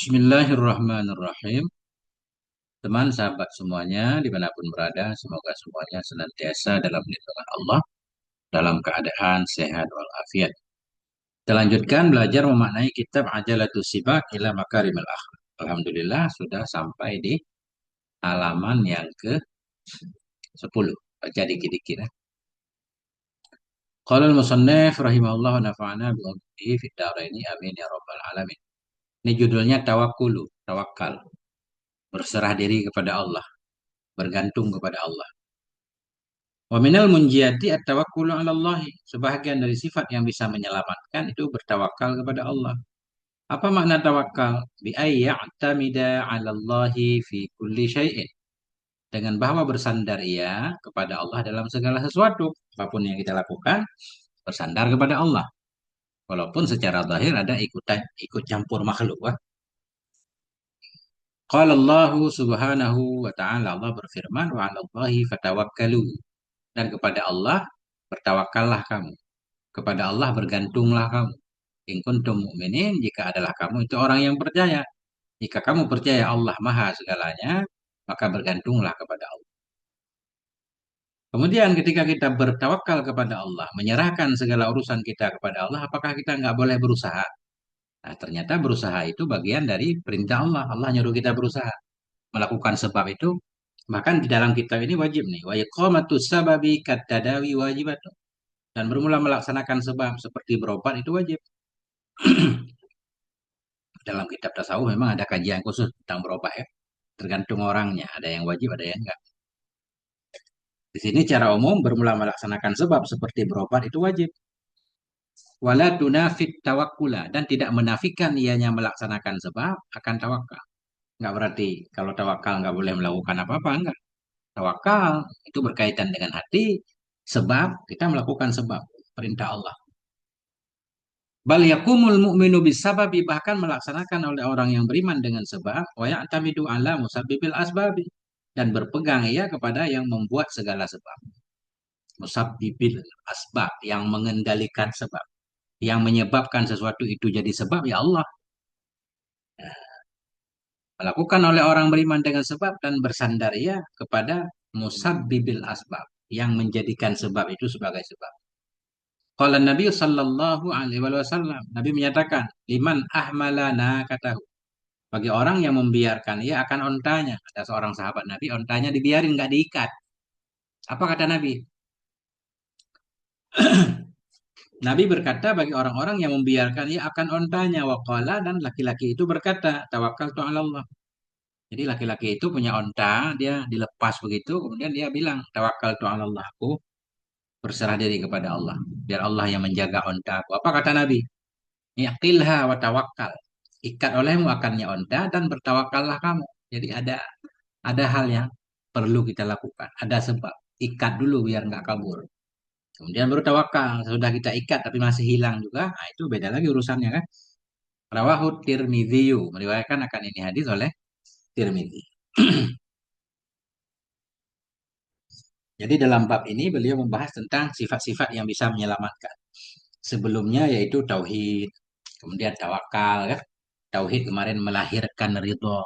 Bismillahirrahmanirrahim. Teman sahabat semuanya, dimanapun berada, semoga semuanya senantiasa dalam lindungan Allah, dalam keadaan sehat walafiat. Kita lanjutkan belajar memaknai kitab Ajalatus Sibak ila Makarimil Akhlak. Alhamdulillah sudah sampai di halaman yang ke-10. Baca dikit-dikit ya. Qala al-musannif rahimahullah wa nafa'ana bi'umrihi fid dharaini amin ya rabbal alamin. Ini judulnya tawakulu, tawakal, berserah diri kepada Allah, bergantung kepada Allah. Wa minal munjiati at-tawakkulu 'ala Allah. Sebahagian dari sifat yang bisa menyelamatkan itu bertawakal kepada Allah. Apa makna tawakal? Bi ayya'tamida 'ala Allah fi kulli syai'in. Dengan bahwa bersandar ia kepada Allah dalam segala sesuatu. Apapun yang kita lakukan, bersandar kepada Allah. Walaupun secara zahir ada ikut campur makhluk. Qala Allah subhanahu wa ta'ala, Allah berfirman, wa 'ala Allahi fatawakkalu. Dan kepada Allah bertawakallah kamu. Kepada Allah bergantunglah kamu. In kuntum mu'minin, jika adalah kamu itu orang yang percaya. Jika kamu percaya Allah maha segalanya, maka bergantunglah kepada Allah. Kemudian ketika kita bertawakal kepada Allah, menyerahkan segala urusan kita kepada Allah, apakah kita nggak boleh berusaha? Nah, ternyata berusaha itu bagian dari perintah Allah. Allah nyuruh kita berusaha. Melakukan sebab itu, bahkan di dalam kitab ini wajib nih. Wa iqamatus sababi kattadawi wajibatun. Dan bermula melaksanakan sebab seperti berobat itu wajib. Dalam kitab tasawuf memang ada kajian khusus tentang berobat ya. Tergantung orangnya, ada yang wajib, ada yang enggak. Di sini cara umum bermula melaksanakan sebab seperti berobat itu wajib. Wala tunafit tawakkula, dan tidak menafikan ianya melaksanakan sebab akan tawakal. Enggak berarti kalau tawakal enggak boleh melakukan apa-apa, enggak. Tawakal itu berkaitan dengan hati, sebab kita melakukan sebab perintah Allah. Bal yakumul mu'minu bisababi, bahkan melaksanakan oleh orang yang beriman dengan sebab, wa ya'tamidu ala musabbibil asbabi, dan berpegang ia kepada yang membuat segala sebab. Musabbibil asbab, yang mengendalikan sebab, yang menyebabkan sesuatu itu jadi sebab ya Allah. Melakukan oleh orang beriman dengan sebab dan bersandar ia kepada musabbibil asbab, yang menjadikan sebab itu sebagai sebab. Qala Nabi sallallahu alaihi wasallam, Nabi menyatakan, liman ahmalana katahu, bagi orang yang membiarkan ia akan ontanya. Ada seorang sahabat Nabi, ontanya dibiarin, nggak diikat. Apa kata Nabi? Nabi berkata bagi orang-orang yang membiarkan ia akan ontanya. Waqala, dan laki-laki itu berkata, tawakkaltu 'ala Allah. Jadi laki-laki itu punya onta, dia dilepas begitu, kemudian dia bilang, tawakkaltu 'ala Allah. Aku berserah diri kepada Allah. Biar Allah yang menjaga onta aku. Apa kata Nabi? Yaqilha wa tawakkal. Ikat olehmu akannya onta dan bertawakallah kamu. Jadi ada hal yang perlu kita lakukan. Ada sebab. Ikat dulu biar nggak kabur. Kemudian baru tawakal. Sudah kita ikat tapi masih hilang juga. Nah, itu beda lagi urusannya kan. Rawahu Tirmidzi. Meriwayatkan akan ini hadis oleh Tirmidzi. Jadi dalam bab ini beliau membahas tentang sifat-sifat yang bisa menyelamatkan. Sebelumnya yaitu tauhid, kemudian tawakal ya. Tauhid kemarin melahirkan ridho.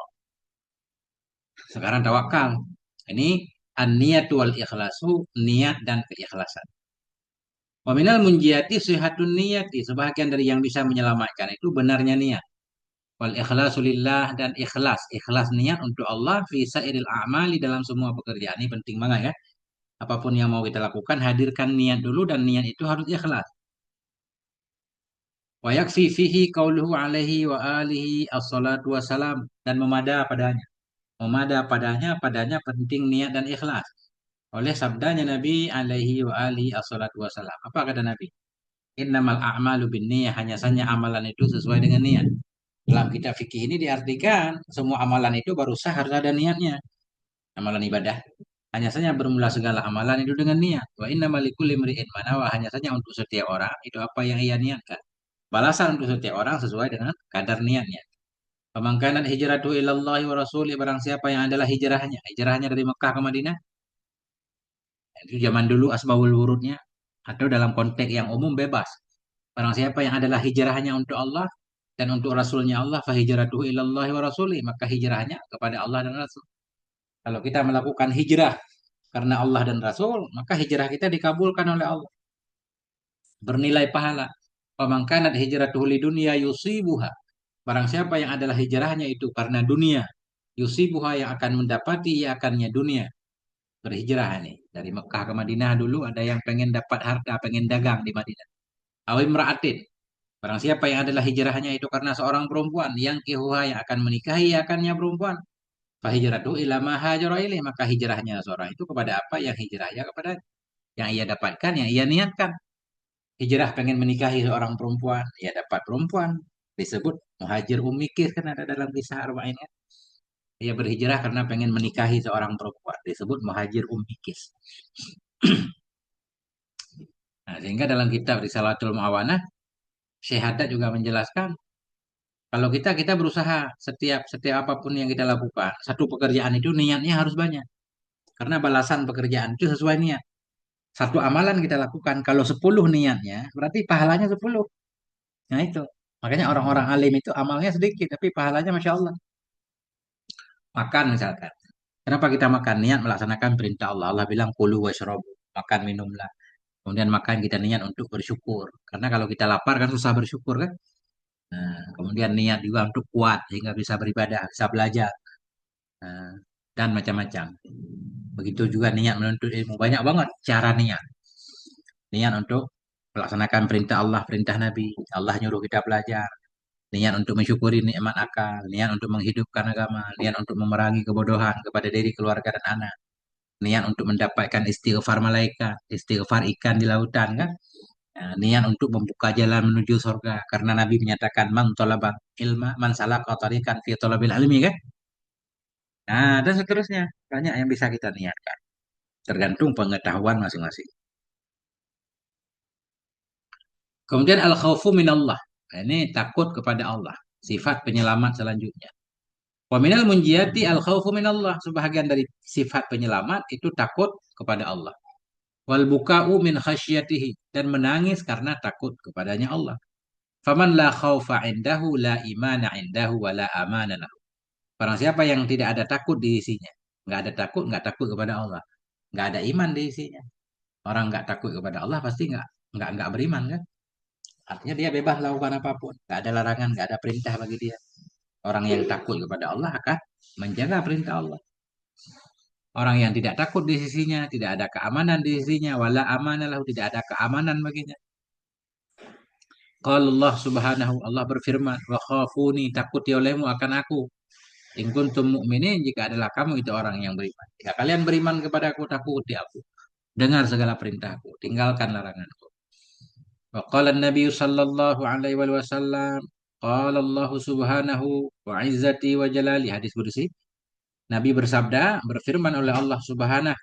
Sekarang tawakal. Ini an-niyatu wal ikhlasu, niat dan keikhlasan. Wa minal munjiati sihatun niyati, sebahagian dari yang bisa menyelamatkan itu benarnya niat. Wal ikhlasu lillah, dan ikhlas, ikhlas niat untuk Allah fi sairil a'mali, dalam semua pekerjaan. Ini penting banget ya. Apapun yang mau kita lakukan, hadirkan niat dulu, dan niat itu harus ikhlas. Wa yakfi fihi qauluhu alaihi wa alihi as-salatu wassalam, dan memada padanya penting niat dan ikhlas. Oleh sabdanya Nabi alaihi wa alihi assalatu wassalam. Apa kata Nabi? Innamal a'malu binniyah, hanya saja amalan itu sesuai dengan niat. Dalam kitab fikih ini diartikan semua amalan itu baru sah harus ada niatnya. Amalan ibadah. Hanya saja bermula segala amalan itu dengan niat. Wa innamal likulli imri'in ma nawa, hanya saja untuk setiap orang itu apa yang ia niatkan. Balasan untuk setiap orang sesuai dengan kadar niatnya. Pemangkanan hijratu ilallahi wa rasuli, barang siapa yang adalah hijrahnya. Hijrahnya dari Mekah ke Madinah. Itu zaman dulu asbabul wurudnya. Atau dalam konteks yang umum bebas. Barang siapa yang adalah hijrahnya untuk Allah. Dan untuk Rasulnya Allah, fahijratuhu ilallahi wa rasuli, maka hijrahnya kepada Allah dan Rasul. Kalau kita melakukan hijrah karena Allah dan Rasul, maka hijrah kita dikabulkan oleh Allah. Bernilai pahala. Faman kanat hijratuhu lidunya yusibuha. Barang siapa yang adalah hijrahnya itu karena dunia, yusibuha yang akan mendapati ia akannya dunia. Berhijrah nih dari Mekah ke Madinah dulu ada yang pengen dapat harta, pengen dagang di Madinah. Awim ra'atin. Barang siapa yang adalah hijrahnya itu karena seorang perempuan yang kihuha yang akan menikahi ia akannya perempuan. Fahijratu ila ma hajara ilaih, maka hijrahnya seorang itu kepada apa yang hijrahnya kepada yang ia dapatkan, yang ia niatkan. Hijrah pengen menikahi seorang perempuan, ia dapat perempuan. Disebut muhajir ummikir kan ada dalam kisah Arba'in kan. Ia berhijrah karena pengen menikahi seorang perempuan. Disebut muhajir ummikis. Nah, sehingga dalam kitab Risalatul Mu'awanah, Syekh Haddad juga menjelaskan, kalau kita berusaha setiap setiap apapun yang kita lakukan, satu pekerjaan itu niatnya harus banyak. Karena balasan pekerjaan itu sesuai niat. Satu amalan kita lakukan, kalau 10 niatnya, berarti pahalanya 10. Nah itu. Makanya orang-orang alim itu amalnya sedikit, tapi pahalanya Masya Allah. Makan misalkan. Kenapa kita makan? Niat melaksanakan perintah Allah. Allah bilang, kulu washrobu. Makan, minumlah. Kemudian makan kita niat untuk bersyukur. Karena kalau kita lapar kan susah bersyukur kan. Nah, kemudian niat juga untuk kuat sehingga bisa beribadah, bisa belajar. Nah, dan macam-macam. Begitu juga niat menuntut ilmu. Banyak banget cara niat. Niat untuk melaksanakan perintah Allah, perintah Nabi. Allah nyuruh kita belajar. Niat untuk mensyukuri nikmat akal. Niat untuk menghidupkan agama. Niat untuk memerangi kebodohan kepada diri, keluarga, dan anak. Niat untuk mendapatkan istighfar malaikat. Istighfar ikan di lautan kan. Nah, niat untuk membuka jalan menuju surga. Karena Nabi menyatakan, man talabal ilma, man salaka tariqan fi talabil ilmi kan. Nah, dan seterusnya. Banyak yang bisa kita niatkan. Tergantung pengetahuan masing-masing. Kemudian al-khawfu minallah. Nah, ini takut kepada Allah. Sifat penyelamat selanjutnya. Wa minal munjiyati al-khawfu minallah. Sebahagian dari sifat penyelamat itu takut kepada Allah. Wal buka'u min khasyatihi. Dan menangis karena takut kepadanya Allah. Faman la khawfa indahu la imana indahu wa la amana lahu. Barang siapa yang tidak ada takut di isinya. Nggak takut kepada Allah. Nggak ada iman di isinya. Orang nggak takut kepada Allah pasti nggak beriman kan. Artinya dia bebas lakukan apapun. Nggak ada larangan, nggak ada perintah bagi dia. Orang yang takut kepada Allah akan menjaga perintah Allah. Orang yang tidak takut di sisinya, tidak ada keamanan di sisinya, wala amanah lahu, tidak ada keamanan baginya. Kalau Allah subhanahu, Allah berfirman, wa khafuni, takuti olehmu akan aku. In kuntum mu'minin, jika adalah kamu itu orang yang beriman. Jika kalian beriman kepada aku, takuti aku. Dengar segala perintahku, tinggalkan laranganku. Wa qala Nabi sallallahu alaihi wasallam, qala Allah subhanahu wa izzati wa jalali, hadis qudsi. Nabi bersabda, berfirman oleh Allah subhanahu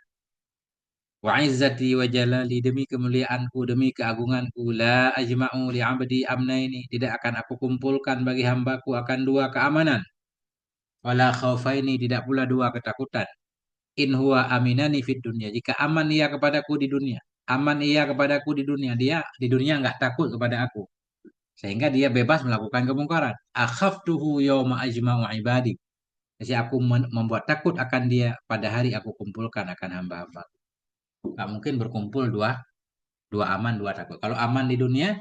wa izzati wa jalali, demi kemuliaanku, demi keagunganku, la ajma'u li 'abdi amnaini, tidak akan aku kumpulkan bagi hambaku akan dua keamanan. Wala khaufaini, tidak pula dua ketakutan. In huwa aminani fid dunya, jika aman ia kepadaku di dunia, aman ia kepadaku di dunia, dia di dunia nggak takut kepada aku, sehingga dia bebas melakukan kemungkaran. Akhaftuhu yauma ajma'u ibadi, jadi aku membuat takut akan dia pada hari aku kumpulkan akan hamba-hamba. Nggak mungkin berkumpul dua dua aman dua takut. Kalau aman di dunia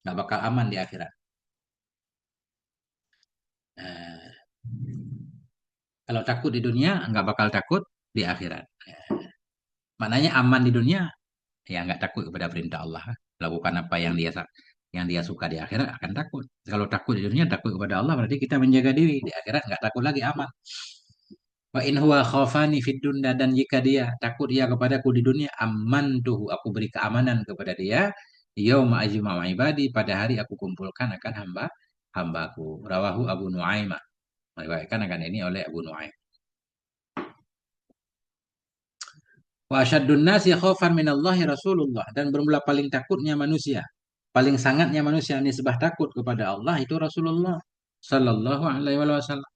nggak bakal aman di akhirat. Nah, kalau takut di dunia nggak bakal takut di akhirat. Maknanya aman di dunia ya nggak takut kepada perintah Allah. Lakukan apa yang dia suka di akhirat akan takut. Kalau takut di dunia takut kepada Allah berarti kita menjaga diri di akhirat nggak takut lagi aman. Wa in huwa khafani fid dunya, dan jika dia takut dia kepadaku di dunia, aman tuh aku beri keamanan kepada dia. Yauma ajma'u ibadi, pada hari aku kumpulkan akan hambaku. Rawahu Abu Nuaimah. Meriwayatkan akan ini oleh Abu Nuaim. Wa asyaddun nasi khaufan minallahi Rasulullah, dan bermula paling takutnya manusia, paling sangatnya manusia nisbah takut kepada Allah itu Rasulullah sallallahu alaihi wasallam.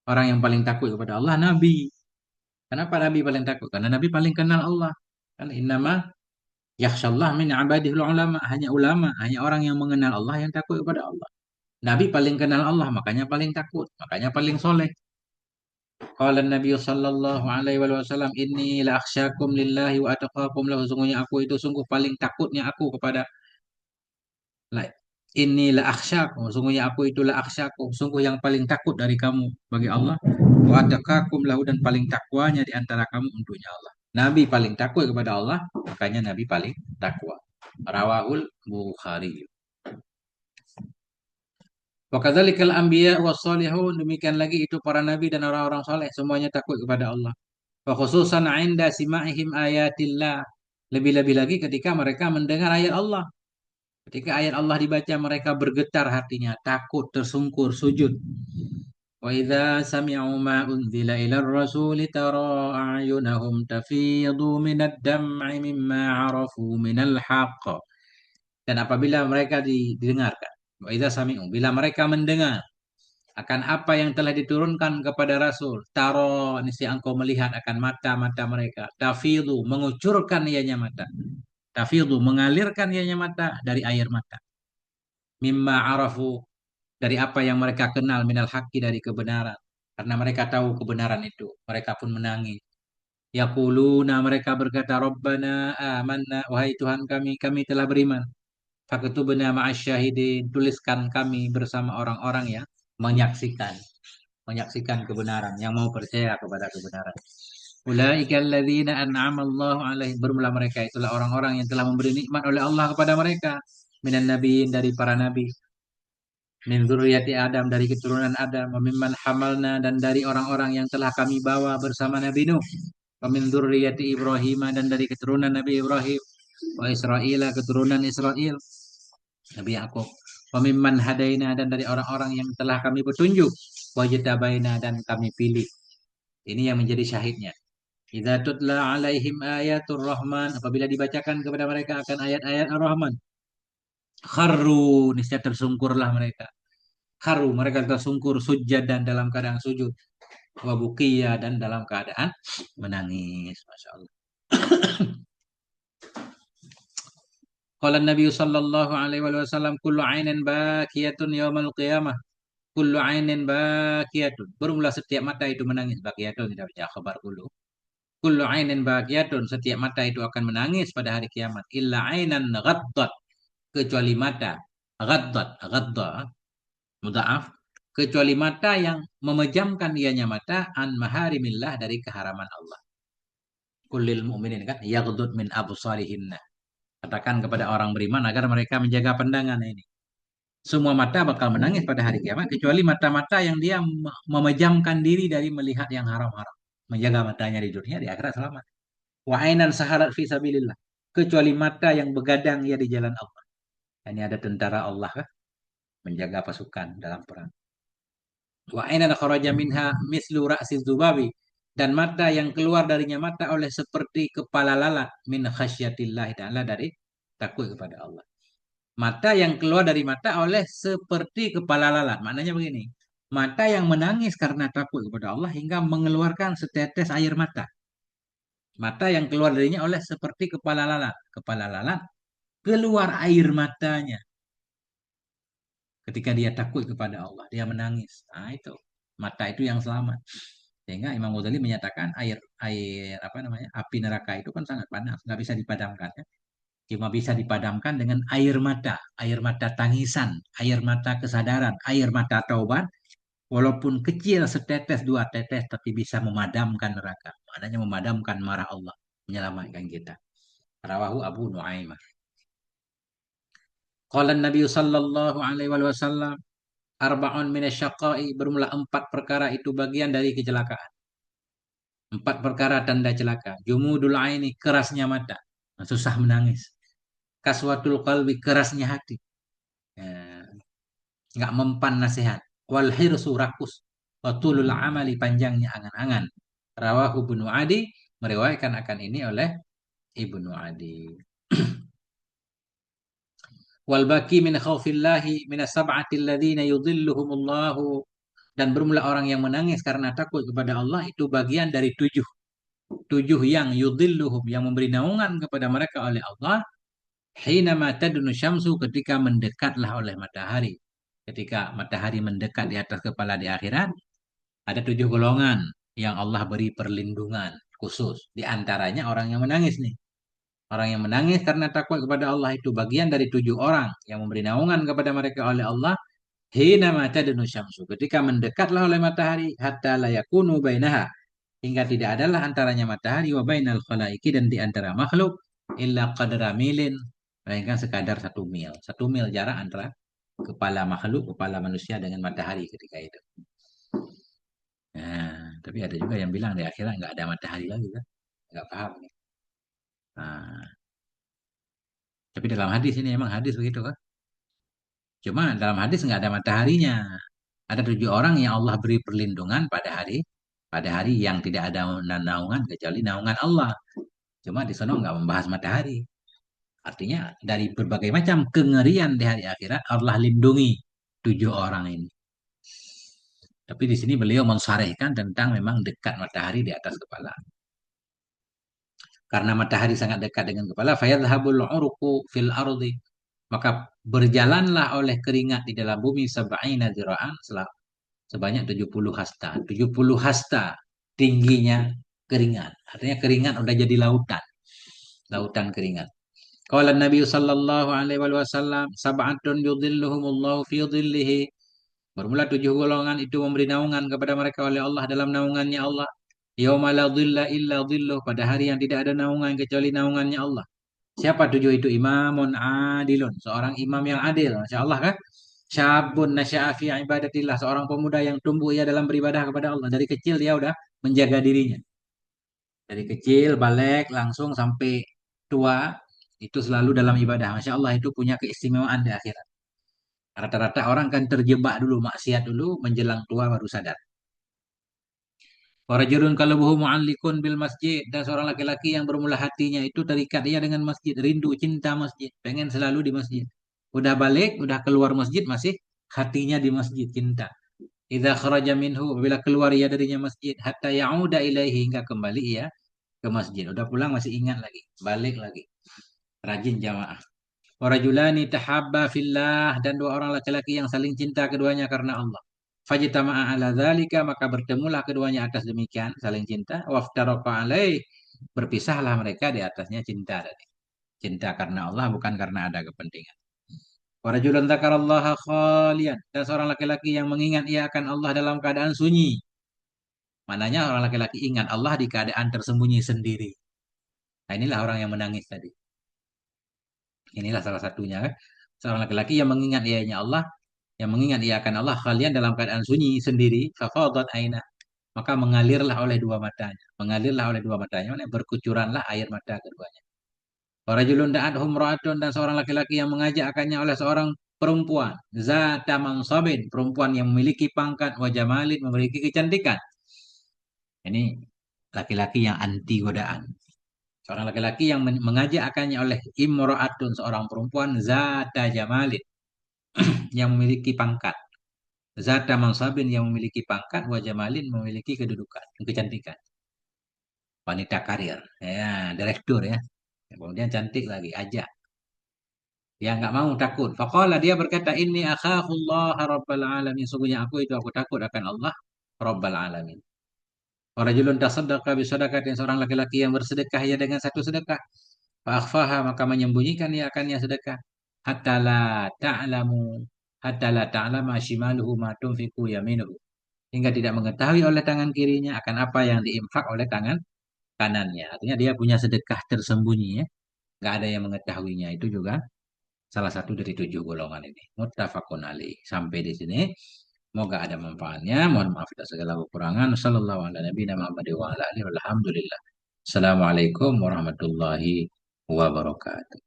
Orang yang paling takut kepada Allah Nabi. Kenapa Nabi paling takut? Karena Nabi paling kenal Allah. Kan innama yakhsyallah min ibadihil ulama, hanya ulama, hanya orang yang mengenal Allah yang takut kepada Allah. Nabi paling kenal Allah, makanya paling takut, makanya paling soleh. Qala Nabi sallallahu alaihi wasallam, inni la akhsyakum lillahi wa ataqakum lahu. Sungguhnya aku itu sungguh paling takutnya aku kepada la inni la akhsyakum. Sungguhnya aku itu la akhsyakum, sungguh yang paling takut dari kamu bagi Allah. Wa ataqakum lahu, dan paling takwanya di antara kamu untuknya Allah. Nabi paling takut kepada Allah, makanya Nabi paling takwa. Rawahul Bukhari. Wa kadzalikal anbiya was-shalihun, demikian lagi itu para nabi dan orang-orang saleh semuanya takut kepada Allah. Wa khususan 'inda sima'ihim ayatillah. Lebih-lebih lagi ketika mereka mendengar ayat Allah. Ketika ayat Allah dibaca mereka bergetar hatinya, takut, tersungkur, sujud. Wa idza sami'u ma unzila ilar rasuli tara a'yunahum tafidu minad dam'i mimma 'arafu minal haqq. Dan apabila mereka didengarkan, wa idza sami'u, bila mereka mendengar akan apa yang telah diturunkan kepada Rasul. Taro, niscaya engkau melihat akan mata-mata mereka. Tafidu, mengucurkan ianya mata. Tafidu, mengalirkan ianya mata dari air mata. Mimma arafu, dari apa yang mereka kenal minal haqqi, dari kebenaran. Karena mereka tahu kebenaran itu. Mereka pun menangis. Yaquluna, mereka berkata, Rabbana amanna, wahai Tuhan kami telah beriman. Faktubna ma'asyahidin, tuliskan kami bersama orang-orang yang menyaksikan. Menyaksikan kebenaran, yang mau percaya kepada kebenaran. Ulaika alladzina an'ama Allahu alaihim, bermula mereka itulah orang-orang yang telah memberi nikmat oleh Allah kepada mereka, minan nabiyyin, dari para nabi, min dzurriyyati Adam, dari keturunan Adam, wa mimman hamalna, dan dari orang-orang yang telah kami bawa bersama Nabi Nuh, wa min dzurriyyati Ibrahim, dan dari keturunan Nabi Ibrahim, wa Israila, keturunan Israel, Nabi Yakub, wa mimman hadaina, dan dari orang-orang yang telah kami petunjuk, wa jatabaina, dan kami pilih. Ini yang menjadi syahidnya. Idza tutla alaihim ayatul rahman, apabila dibacakan kepada mereka akan ayat-ayat ar-Rahman, kharru, niscaya tersungkurlah mereka. Kharru, mereka tersungkur sujud, dan dalam keadaan sujud. Wa bukiya, dan dalam keadaan menangis. Masya Allah. Qala Nabi sallallahu alaihi wasallam, kullu ainin bakiyatun yaumal qiyamah. Kullu ainin bakiyatun. Bermula setiap mata itu menangis. Bakiyatun tidak baca khabar kullu. Kullu ainin bakiyatun, setiap mata itu akan menangis pada hari kiamat. Illa ainan ghaddat, kecuali mata ghaddat, ghadda mudhaaf, kecuali mata yang memejamkan ianya mata an maharimillah, dari keharaman Allah. Kullil mu'minin, kan, yaghdud min absarihinna. Katakan kepada orang beriman agar mereka menjaga pandangan ini. Semua mata bakal menangis pada hari kiamat kecuali mata-mata yang dia memejamkan diri dari melihat yang haram-haram. Menjaga matanya di dunia, di akhirat selamat. Wa ainan saharat fi sabilillah, kecuali mata yang begadang ya di jalan Allah. Ini ada tentara Allah, kan, menjaga pasukan dalam perang. Wa ainan kharaja minha mislu ra'si dzubabi, dan mata yang keluar darinya mata oleh seperti kepala lalat, min khasyatillah ta'ala, dari takut kepada Allah. Mata yang keluar dari mata oleh seperti kepala lalat. Maknanya begini. Mata yang menangis karena takut kepada Allah hingga mengeluarkan setetes air mata. Mata yang keluar darinya oleh seperti kepala lalat. Kepala lalat keluar air matanya ketika dia takut kepada Allah. Dia menangis. Nah itu. Mata itu yang selamat. Sehingga Imam Ghazali menyatakan air air apa namanya, api neraka itu kan sangat panas, nggak bisa dipadamkan, ya. Cuma bisa dipadamkan dengan air mata tangisan, air mata kesadaran, air mata taubat. Walaupun kecil setetes dua tetes, tapi bisa memadamkan neraka. Maknanya memadamkan marah Allah, menyelamatkan kita. Rawahu Abu Nuaimah. Qala Nabi sallallahu alaihi wasallam, arba'un minasyaqai, bermula empat perkara itu bagian dari kecelakaan. Empat perkara tanda celaka. Jumudul aini, kerasnya mata, susah menangis. Kaswatul qalbi, kerasnya hati. Ya, nggak mempan nasihat. Wal hirsu, rakus. Watulul amali, panjangnya angan-angan. Rawahu Ibnu Adi, meriwayatkan akan ini oleh Ibnu Adi. Wal baki min khaufillahi min as-sab'ati alladziina yudhilluhumullahu, dan bermula orang yang menangis karena takut kepada Allah itu bagian dari tujuh. Tujuh yang yudhilluhum, yang memberi naungan kepada mereka oleh Allah. Hina tadunu syamsu, ketika mendekatlah oleh matahari. Ketika matahari mendekat di atas kepala di akhirat, ada 7 golongan yang Allah beri perlindungan khusus. Di antaranya orang yang menangis nih. Orang yang menangis karena takut kepada Allah itu bagian dari 7 orang yang memberi naungan kepada mereka oleh Allah. Hina mata syamsu. Ketika mendekatlah oleh matahari, hatta la yakunu bainaha. Hingga tidak adalah antaranya matahari wa bainal khalaiki dan di antara makhluk illa qadra milin. Melainkan sekadar 1 mil. 1 mil jarak antara kepala makhluk, kepala manusia dengan matahari ketika itu. Nah, tapi ada juga yang bilang di akhirat nggak ada matahari lagi kan? Nggak paham nih. Nah, tapi dalam hadis ini emang hadis begitu kan? Cuma dalam hadis nggak ada mataharinya. Ada 7 orang yang Allah beri perlindungan pada hari yang tidak ada naungan kecuali naungan Allah. Cuma di sana nggak membahas matahari. Artinya dari berbagai macam kengerian di hari akhirat Allah lindungi 7 orang ini. Tapi di sini beliau mensarehkan tentang memang dekat matahari di atas kepala. Karena matahari sangat dekat dengan kepala, fayadhhabul uruqu fil ardi. Maka berjalanlah oleh keringat di dalam bumi sab'ina dzira'an sebanyak 70 hasta. 70 hasta tingginya keringat. Artinya keringat udah jadi lautan. Lautan keringat. Qala Nabi sallallahu alaihi wasallam, sab'atun yudhilluhumullahu fi dhillihi. Bermula 7 golongan itu memberi naungan kepada mereka oleh Allah dalam naungannya Allah. Yauma la dhilla illa dhilluh. Pada hari yang tidak ada naungan kecuali naungannya Allah. Siapa 7 itu? Imamun adilun. Seorang imam yang adil. Masya Allah kan? Syabun nasya'a fi ibadatillah. Seorang pemuda yang tumbuh ia dalam beribadah kepada Allah. Dari kecil dia udah menjaga dirinya. Dari kecil balik langsung sampai tua itu selalu dalam ibadah. Masya Allah itu punya keistimewaan di akhirat. Rata-rata orang kan terjebak dulu maksiat dulu menjelang tua baru sadar. Warajulun qalbuhu mu'allikun bil masjid dan seorang laki-laki yang bermula hatinya itu terikat ia dengan masjid, rindu cinta masjid, pengen selalu di masjid. Udah balik, udah keluar masjid masih hatinya di masjid cinta. Idza kharaja minhu bila keluar ia darinya masjid hatta ya'uda ilaihi hingga kembali ia ke masjid. Udah pulang masih ingat lagi, balik lagi. Rajin jamaah. Warajulani tahabba fillah dan 2 orang laki-laki yang saling cinta keduanya karena Allah. Fajtama'a ala dzalika maka bertemulah keduanya atas demikian saling cinta. Waftaraqa alaih berpisahlah mereka di atasnya cinta tadi. Cinta karena Allah bukan karena ada kepentingan. Warajulun dzakarallaha khalian dan seorang laki-laki yang mengingat ia akan Allah dalam keadaan sunyi. Mananya orang laki-laki ingat Allah di keadaan tersembunyi sendiri. Nah inilah orang yang menangis tadi. Inilah salah satunya kan. Seorang laki-laki yang mengingat ianya Allah, yang mengingat ia akan Allah kalian dalam keadaan sunyi sendiri, fafadat aina, maka mengalirlah oleh 2 matanya. Mengalirlah oleh 2 matanya, mana berkucuranlah air mata keduanya. Warajulun da'athum ra'atun dan seorang laki-laki yang mengajak akannya oleh seorang perempuan, zata mansabin, perempuan yang memiliki pangkat, wa jamalin, memiliki kecantikan. Ini laki-laki yang anti godaan. Seorang laki-laki yang mengajak akannya oleh imro'atun, seorang perempuan zata jamalin, yang memiliki pangkat. Zata mansabin yang memiliki pangkat, wa jamalin memiliki kedudukan, kecantikan. Wanita karir, ya, direktur ya. Kemudian cantik lagi, ajak. Dia nggak mau takut. Faqala dia berkata, ini akhafullah rabbal alamin. Sungguhnya aku takut akan Allah rabbal alamin. Warajulun tasaddaqa bisadaqatin seorang laki-laki yang bersedekah ya dengan satu sedekah. Fa'akhfaha maka menyembunyikan ia akannya sedekah. Hatta la ta'lamu hatta la ta'lama shimaluhu ma tunfiqu yaminuhu. Hingga tidak mengetahui oleh tangan kirinya akan apa yang diinfak oleh tangan kanannya. Artinya dia punya sedekah tersembunyi ya. Nggak ada yang mengetahuinya. Itu juga salah satu dari 7 golongan ini. Muttafaqun alaih. Sampai di sini. Semoga ada manfaatnya. Mohon maaf atas segala kekurangan. Sallallahu ala nabiyina Muhammad wa ala alihi walhamdulillah. Assalamualaikum warahmatullahi wabarakatuh.